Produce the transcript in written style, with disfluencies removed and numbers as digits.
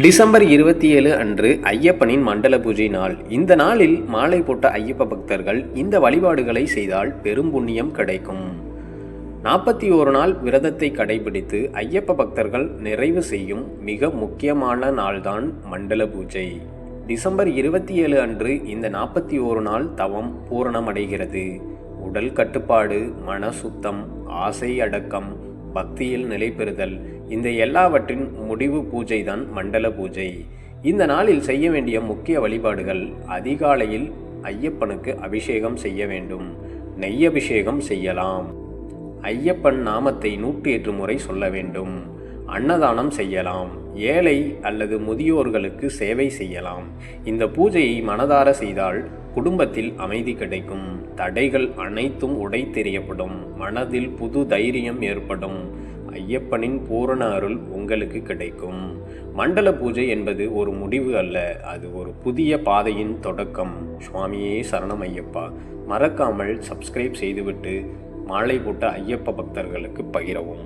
December 27 அன்று ஐயப்பனின் மண்டல பூஜை நாள். இந்த நாளில் மாலை போட்ட ஐயப்ப பக்தர்கள் இந்த வழிபாடுகளை செய்தால் பெரும் புண்ணியம் கிடைக்கும். 41 நாள் விரதத்தை கடைபிடித்து ஐயப்ப பக்தர்கள் நிறைவு செய்யும் மிக முக்கியமான நாள்தான் மண்டல பூஜை. டிசம்பர் 27 அன்று இந்த 41 நாள் தவம் பூரணமடைகிறது. உடல் கட்டுப்பாடு, மன சுத்தம், ஆசை அடக்கம், பக்தியில் நிலை பெறுதல், இந்த எல்லாவற்றின் முடிவு பூஜை தான் மண்டல பூஜை. இந்த நாளில் செய்ய வேண்டிய முக்கிய வழிபாடுகள்: அதிகாலையில் ஐயப்பனுக்கு அபிஷேகம் செய்ய வேண்டும். நெய் அபிஷேகம் செய்யலாம். ஐயப்பன் நாமத்தை 108 முறை சொல்ல வேண்டும். அன்னதானம் செய்யலாம். ஏழை அல்லது முதியோர்களுக்கு சேவை செய்யலாம். இந்த பூஜையை மனதார செய்தால் குடும்பத்தில் அமைதி கிடைக்கும். தடைகள் அனைத்தும் உடைத்தெறியப்படும். மனதில் புது தைரியம் ஏற்படும். ஐயப்பனின் பூரண அருள் உங்களுக்கு கிடைக்கும். மண்டல பூஜை என்பது ஒரு முடிவு அல்ல, அது ஒரு புதிய பாதையின் தொடக்கம். சுவாமியே சரணம் ஐயப்பா. மறக்காமல் சப்ஸ்கிரைப் செய்துவிட்டு மாலை போட்ட ஐயப்ப பக்தர்களுக்கு பகிரவும்.